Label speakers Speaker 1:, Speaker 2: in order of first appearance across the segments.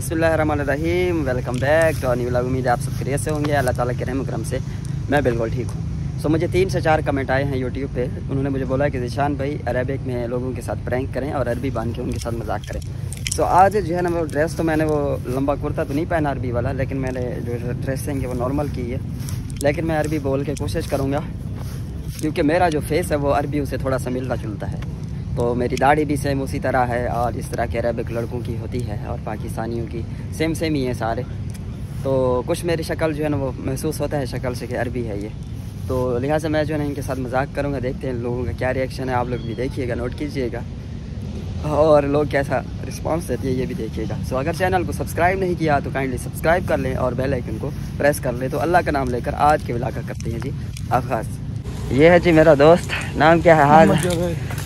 Speaker 1: बिस्मिल्लाहिर्रहमानिर्रहीम। Welcome back to new vlog. उम्मीद है आप सब खैरियत से होंगे। अल्लाह ताला के रहम करम से मैं बिल्कुल ठीक हूँ। सो मुझे 3 से 4 कमेंट आए हैं यूट्यूब पे। उन्होंने मुझे बोला कि ज़ीशान भाई अरबिक में लोगों के साथ प्रैंक करें और अरबी बांध के उनके साथ मजाक करें। सो आज जो है ना वो ड्रेस तो मैंने वो लंबा कुर्ता तो नहीं पहना अरबी वाला, लेकिन मैंने जो ड्रेसिंग है वो नॉर्मल की है, लेकिन मैं अरबी बोल के कोशिश करूँगा क्योंकि मेरा जो फेस है वो अरबियों से थोड़ा सा मिलता जुलता है। तो मेरी दाढ़ी भी सेम उसी तरह है और इस तरह के अरबिक लड़कों की होती है और पाकिस्तानियों की सेम ही है सारे। तो कुछ मेरी शक्ल जो है ना वो महसूस होता है शक्ल से कि अरबी है ये। तो लिहाजा मैं जो है ना इनके साथ मजाक करूँगा। देखते हैं लोगों का क्या रिएक्शन है। आप लोग भी देखिएगा, नोट कीजिएगा और लोग कैसा रिस्पांस देते हैं ये भी देखिएगा। सो अगर चैनल को सब्सक्राइब नहीं किया तो काइंडली सब्सक्राइब कर लें और बेल आइकन को प्रेस कर लें। तो अल्लाह का नाम लेकर आज के व्लॉग करते हैं जी आगाज़। ये है जी मेरा दोस्त, नाम क्या है?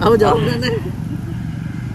Speaker 2: Aku jawabnya nih.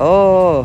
Speaker 1: Oh,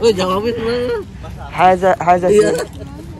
Speaker 2: Jawabin dulu.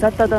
Speaker 1: 6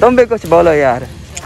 Speaker 1: तुम भी कुछ बोलो यार.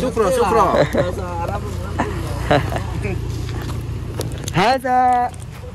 Speaker 2: Sukro.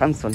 Speaker 1: 5.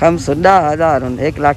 Speaker 1: 5 10,000 1 लाख.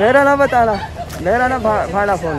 Speaker 1: मेरा ना बताना, मेरा ना भाड़ा phone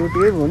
Speaker 1: YouTube.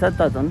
Speaker 1: 6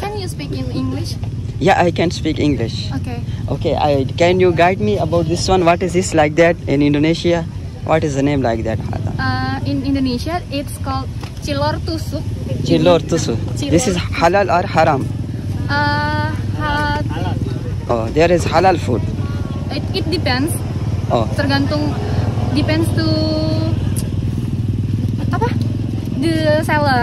Speaker 3: Can you speak in English?
Speaker 1: Yeah, I can speak English. Okay. Can you guide me about this one? What is this like that in Indonesia? What is the name like that?
Speaker 3: In Indonesia, it's called cilor tusuk.
Speaker 1: Cilor tusuk. This is halal or haram? There is halal food.
Speaker 3: It depends. Tergantung. Depends to apa? The seller.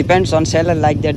Speaker 1: Depends on seller like that.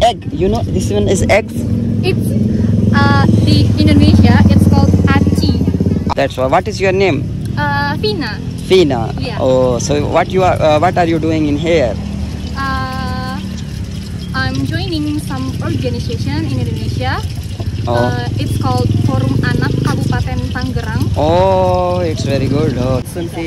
Speaker 1: egg. You know this one is eggs.
Speaker 3: It's the Indonesia. It's called aci.
Speaker 1: That's why. What is your name?
Speaker 3: Fina.
Speaker 1: Fina.
Speaker 3: Yeah.
Speaker 1: So what are you doing in here?
Speaker 3: I'm joining some organization in Indonesia. It's called Forum Anak Kabupaten Tangerang.
Speaker 1: It's very good. Sunti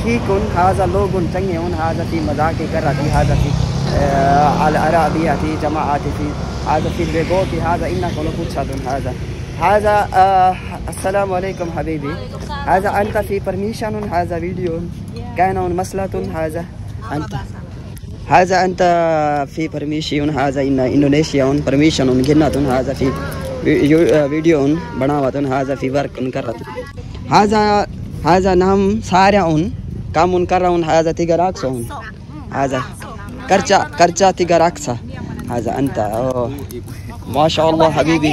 Speaker 1: ठीक उन हाजा लोग उन चंगे उन हाजा थी मजाक कर रही हाजा थी अरबिया थी जमाअती थी हाजा फिर बेगो थी हाजा इन्ना कोलो पूछा तुम हाजा अस्सलाम वालेकुम हबीबी हाजा अंत फी परमिशन उन हाजा वीडियो कहना उन मसला तुम हाजा अंत फी परमिशन हाजा इन इंडोनेशिया उन परमिशन उन गिरना तुम हाजा फी वीडियो उन बनावा तुम हाजा फी वर्क उन कर रहा हाजा नाम सारे उन काम उन कर रहा हूँ हाजा तिगराक्स हूँ हाजा करचा तिगराक्सा हाजा अंत माशाअल्लाह हबीबी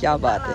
Speaker 1: क्या बात है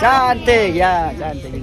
Speaker 1: cantik ya cantik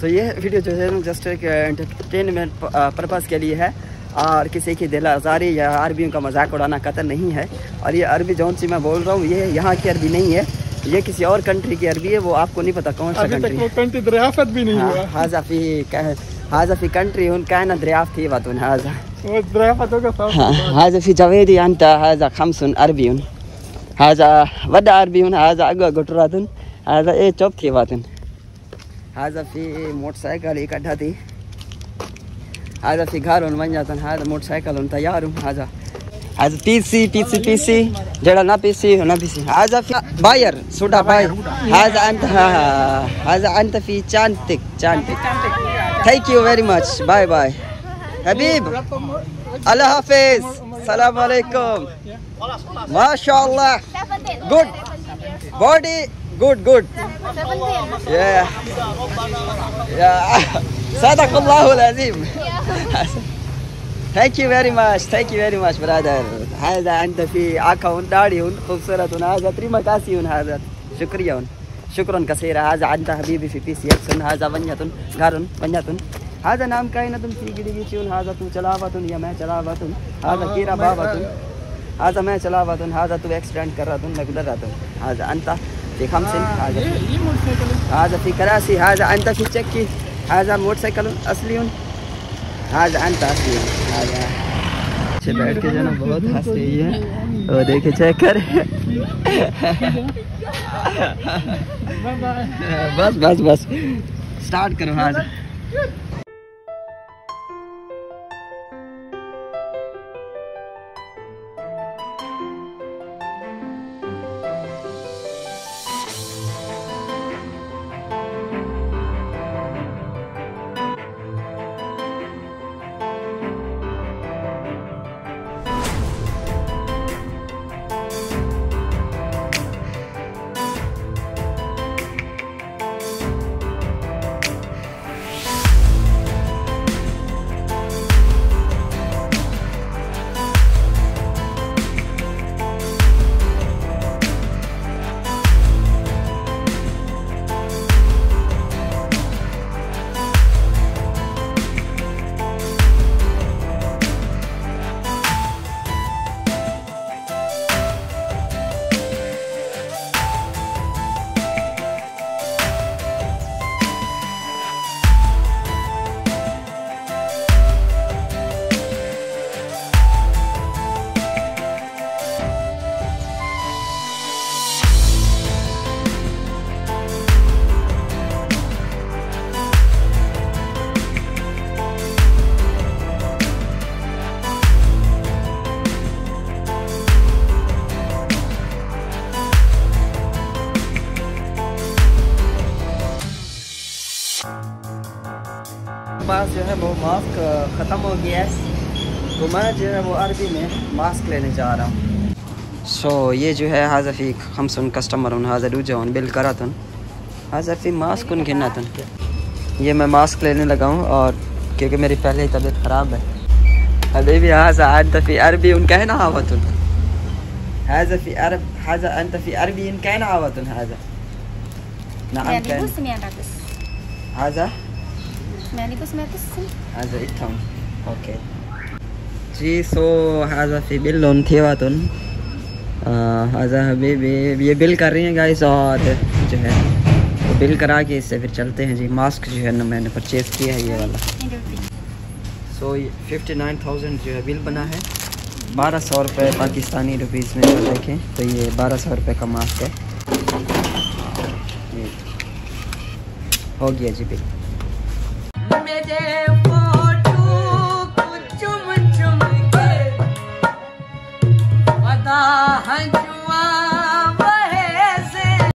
Speaker 1: तो ये वीडियो जो है जस्ट एक एंटरटेनमेंट पर्पस के लिए है और किसी की दिल आज़ारी या अरबियों का मजाक उड़ाना कतई नहीं है और ये अरबी जौन सी मैं बोल रहा हूँ ये यहाँ की अरबी नहीं है ये किसी और कंट्री की अरबी है, वो आपको नहीं पता कौन सा
Speaker 4: अभी
Speaker 1: कंट्री।
Speaker 4: तक वो कंट्री दरियाफ्त भी नहीं हुआ।
Speaker 1: हाजा फी कंट्री उन काना दरियाफ्त थी बातुन हाजा
Speaker 4: वो दरियाफ्त होगा सब।
Speaker 1: हाजा फी जवेदी अंत हाजा खमसुन अरबीउन हाजा वडा अरबीउन हाजा अगवा गुटरातुन हाजा ए चौप थी बातुन हाजा फी मोटरसाइकिल इकट्ठा थी हाजा फी घर उन बन जातन हाजा मोटरसाइकिल उन तैयार हूं हाजा हाजा पीसी जड़ा ना पीसी हाजा फी बायर सुडा बायर हाजा अंत फी चांतिक thank you very much bye bye हबीब अल्लाह हाफिज सलाम अलैकुम माशाअल्लाह गुड बॉडी गुड या सदक़ल्लाहुल अज़ीम thank you very much brother हाजा अंत फी आँखों दाढ़ी खूबसूरत हाजा त्रिमा कासी हाजा शुक्रिया कसीरा हाजा अंत हबीबी फी पीसीएक्स हाजा वन्यतुन घरुन वन्यतुन हाजा नाम कायनतुन फी गिरिगिचुन हाजा तू चलावतुन या मैं चलावतुन हाजा कीरा बाबतुन हाजा मैं चलावतुन हाजा तू एक्सीडेंट कर रहा मैं गुजर रहा हाजा अंत फी खमसिन हाजा फी कराची हाजा अंत फी चक्की हाजा मोटरसाइकिल असलीउन हाजा अंत असलीउन हाजा अच्छे बैठ के जाना बहुत हंस रही है वो देखे चेक कर बस स्टार्ट करो हाजा पास जो है वो मास्क ख़त्म हो गया है तो मैं जो है वो अरबी में मास्क लेने जा रहा हूँ। सो ये जो है हाज़फ़ी खमसन कस्टमर उन हाज़र उन बिल करा तुन हाज़फ़ी मास्क उन गिना तुन ये मैं मास्क लेने लगा हूँ और क्योंकि मेरी पहले ही तबीयत ख़राब है अभी भी हाज़ा अंतफ़ी अरबी उन कहना आवतुन हाज़फ़ी अरब हाज़ा अंतफ़ी अरबी इन कहना आवतुन हाज़ा नाम हाज़ा हाज़ा इत्थम ओके जी। सो हाज़फ़ी बिल उन थे वातुन हाज़ा हबीबी ये बिल कर रही हैं गाइस और जो है तो बिल करा के इससे फिर चलते हैं जी। मास्क जो है ना मैंने परचेज़ किया है ये वाला। सो 59,000 जो है बिल बना है 1200 रुपये पाकिस्तानी रुपीज़ में अगर देखें तो ये 1200 रुपये का मास्क है। हो गया जी बिल। चुम चुम के